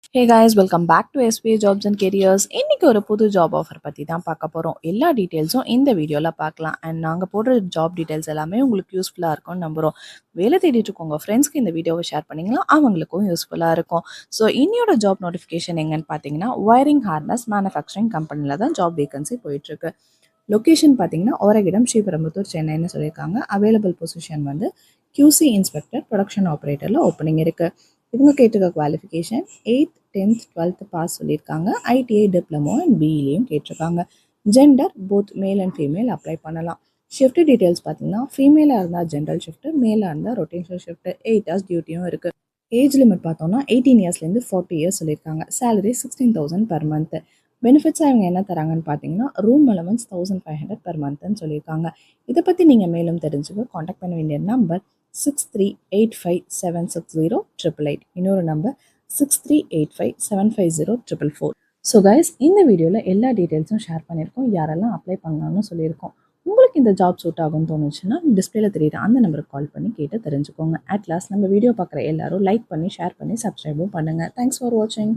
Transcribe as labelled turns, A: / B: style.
A: Hey guys, welcome back to SPA Jobs and Careers. இன்னைக்கு ஒரு புது ஜாப் ஆஃபர் பற்றி தான் பார்க்க போகிறோம். எல்லா டீட்டெயில்ஸும் இந்த வீடியோவில் பார்க்கலாம். அண்ட் நாங்கள் போடுற ஜாப் டீட்டெயில்ஸ் எல்லாமே உங்களுக்கு யூஸ்ஃபுல்லாக இருக்கும்னு நம்புகிறோம். வேலை தேடிட்டு இருக்கவங்க ஃப்ரெண்ட்ஸ்க்கு இந்த வீடியோவை ஷேர் பண்ணிங்கன்னா அவங்களுக்கும் யூஸ்ஃபுல்லாக இருக்கும். ஸோ இன்னையோட ஜாப் நோட்டிஃபிகேஷன் எங்கன்னு பார்த்தீங்கன்னா ஒயரிங் ஹார்னஸ் மேனுஃபேக்சரிங் கம்பெனியில் தான் ஜாப் வேகன்சி போயிட்டுருக்கு. லொக்கேஷன் பார்த்தீங்கன்னா ஒரகிடம் ஸ்ரீபெரும்புத்தூர் சென்னைன்னு சொல்லியிருக்காங்க. அவைலபிள் பொசிஷன் வந்து QC இன்ஸ்பெக்டர் ப்ரொடக்ஷன் ஆப்ரேட்டரில் ஓப்பனிங் இருக்குது. இவங்க கேட்டிருக்க qualification 8th 10th 12th pass சொல்லியிருக்காங்க. ITI டிப்ளமோ அண்ட் பிஇலையும் கேட்டிருக்காங்க. Gender both male and female apply பண்ணலாம். ஷிஃப்ட் டீட்டெயில்ஸ் பார்த்தீங்கன்னா ஃபீமேலாக இருந்தால் ஜென்ரல் ஷிஃப்ட், மேலாக இருந்தால் ரொட்டேஷனல் ஷிஃப்ட், 8 hours டியூட்டியும் இருக்குது. ஏஜ் லிமிட் பார்த்தோம்னா 18 இயர்ஸ்லேருந்து 40 இயர்ஸ் சொல்லியிருக்காங்க. Salary 16,000 per month. பெனிஃபிட்ஸாக இவங்க என்ன தராங்கன்னு பார்த்தீங்கன்னா ரூம் அலவன்ஸ் 1,500 per monthன்னு சொல்லியிருக்காங்க. இதை பற்றி நீங்கள் மேலும் தெரிஞ்சுக்க காண்டாக்ட் பண்ண வேண்டிய நம்பர் 6385760888. இன்னொரு நம்பர் 6385750444. ஸோ கைஸ், இந்த வீடியோவில் எல்லா டீட்டெயில்ஸும் ஷேர் பண்ணியிருக்கோம். யாரெல்லாம் அப்ளை பண்ணலாம்னு சொல்லியிருக்கோம். உங்களுக்கு இந்த ஜாப் சூட் ஆகும்னு தோணுச்சுன்னா டிஸ்பிளேல தெரியுற அந்த நம்பருக்கு கால் பண்ணி கேட்டு தெரிஞ்சுக்கோங்க. அட் லாஸ்ட் நம்ம வீடியோ பார்க்குற எல்லாரும் லைக் பண்ணி ஷேர் பண்ணி சப்ஸ்கிரைபும் பண்ணுங்கள். தேங்க்ஸ் ஃபார் வாட்சிங்.